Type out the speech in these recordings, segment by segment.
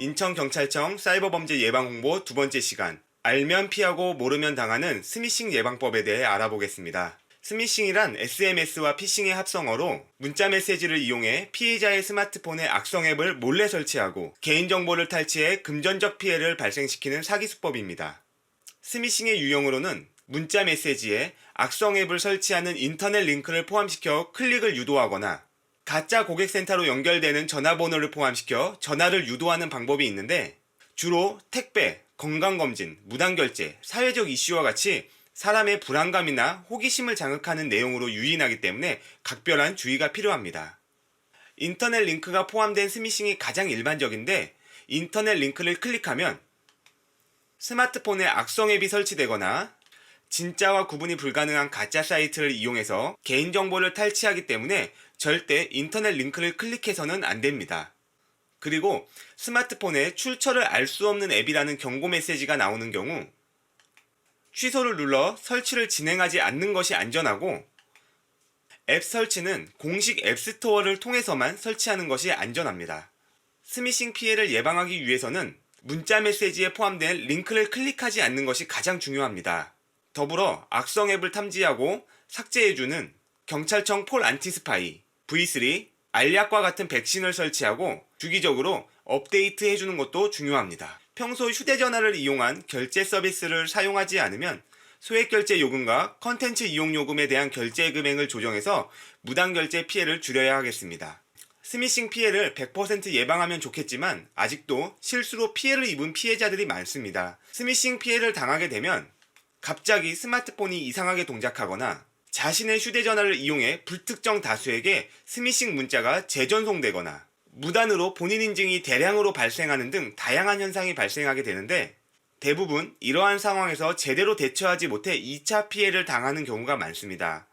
인천경찰청 사이버범죄 예방홍보 두 번째 시간, 알면 피하고 모르면 당하는 스미싱 예방법에 대해 알아보겠습니다. 스미싱이란 SMS와 피싱의 합성어로 문자 메시지를 이용해 피해자의 스마트폰에 악성 앱을 몰래 설치하고 개인정보를 탈취해 금전적 피해를 발생시키는 사기 수법입니다. 스미싱의 유형으로는 문자 메시지에 악성 앱을 설치하는 인터넷 링크를 포함시켜 클릭을 유도하거나 가짜 고객센터로 연결되는 전화번호를 포함시켜 전화를 유도하는 방법이 있는데, 주로 택배, 건강검진, 무단결제, 사회적 이슈와 같이 사람의 불안감이나 호기심을 자극하는 내용으로 유인하기 때문에 각별한 주의가 필요합니다. 인터넷 링크가 포함된 스미싱이 가장 일반적인데, 인터넷 링크를 클릭하면 스마트폰에 악성 앱이 설치되거나 진짜와 구분이 불가능한 가짜 사이트를 이용해서 개인정보를 탈취하기 때문에 절대 인터넷 링크를 클릭해서는 안 됩니다. 그리고 스마트폰에 출처를 알 수 없는 앱이라는 경고 메시지가 나오는 경우 취소를 눌러 설치를 진행하지 않는 것이 안전하고, 앱 설치는 공식 앱스토어를 통해서만 설치하는 것이 안전합니다. 스미싱 피해를 예방하기 위해서는 문자 메시지에 포함된 링크를 클릭하지 않는 것이 가장 중요합니다. 더불어 악성 앱을 탐지하고 삭제해주는 경찰청 폴 안티스파이, V3, 알약과 같은 백신을 설치하고 주기적으로 업데이트 해주는 것도 중요합니다. 평소 휴대전화를 이용한 결제 서비스를 사용하지 않으면 소액결제 요금과 컨텐츠 이용 요금에 대한 결제 금액을 조정해서 무단결제 피해를 줄여야 하겠습니다. 스미싱 피해를 100% 예방하면 좋겠지만 아직도 실수로 피해를 입은 피해자들이 많습니다. 스미싱 피해를 당하게 되면 갑자기 스마트폰이 이상하게 동작하거나 자신의 휴대전화를 이용해 불특정 다수에게 스미싱 문자가 재전송되거나 무단으로 본인 인증이 대량으로 발생하는 등 다양한 현상이 발생하게 되는데, 대부분 이러한 상황에서 제대로 대처하지 못해 2차 피해를 당하는 경우가 많습니다.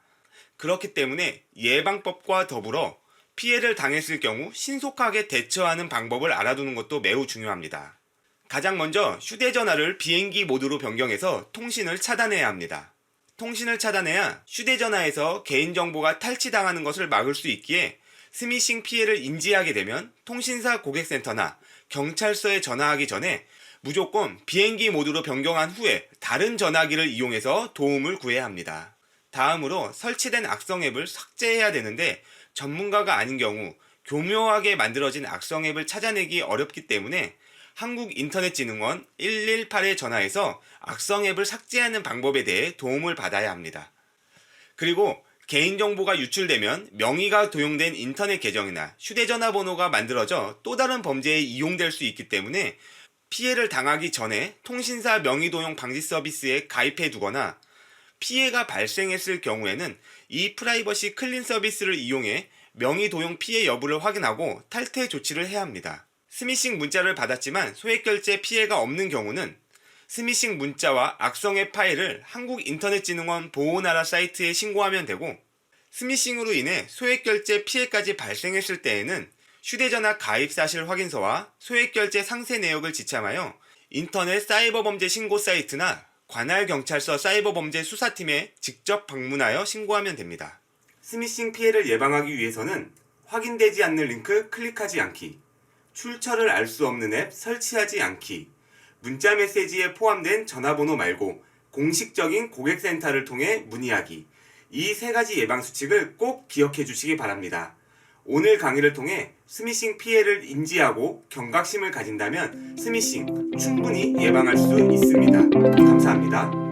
그렇기 때문에 예방법과 더불어 피해를 당했을 경우 신속하게 대처하는 방법을 알아두는 것도 매우 중요합니다. 가장 먼저 휴대전화를 비행기 모드로 변경해서 통신을 차단해야 합니다. 통신을 차단해야 휴대전화에서 개인정보가 탈취당하는 것을 막을 수 있기에 스미싱 피해를 인지하게 되면 통신사 고객센터나 경찰서에 전화하기 전에 무조건 비행기 모드로 변경한 후에 다른 전화기를 이용해서 도움을 구해야 합니다. 다음으로 설치된 악성 앱을 삭제해야 되는데, 전문가가 아닌 경우 교묘하게 만들어진 악성 앱을 찾아내기 어렵기 때문에 한국인터넷진흥원 118에 전화해서 악성 앱을 삭제하는 방법에 대해 도움을 받아야 합니다. 그리고 개인정보가 유출되면 명의가 도용된 인터넷 계정이나 휴대전화 번호가 만들어져 또 다른 범죄에 이용될 수 있기 때문에 피해를 당하기 전에 통신사 명의 도용 방지 서비스에 가입해 두거나, 피해가 발생했을 경우에는 이 프라이버시 클린 서비스를 이용해 명의 도용 피해 여부를 확인하고 탈퇴 조치를 해야 합니다. 스미싱 문자를 받았지만 소액결제 피해가 없는 경우는 스미싱 문자와 악성 앱 파일을 한국인터넷진흥원 보호나라 사이트에 신고하면 되고, 스미싱으로 인해 소액결제 피해까지 발생했을 때에는 휴대전화 가입 사실 확인서와 소액결제 상세 내역을 지참하여 인터넷 사이버범죄 신고 사이트나 관할 경찰서 사이버범죄 수사팀에 직접 방문하여 신고하면 됩니다. 스미싱 피해를 예방하기 위해서는 확인되지 않는 링크 클릭하지 않기, 출처를 알 수 없는 앱 설치하지 않기, 문자 메시지에 포함된 전화번호 말고 공식적인 고객센터를 통해 문의하기, 이 세 가지 예방 수칙을 꼭 기억해 주시기 바랍니다. 오늘 강의를 통해 스미싱 피해를 인지하고 경각심을 가진다면 스미싱 충분히 예방할 수 있습니다. 감사합니다.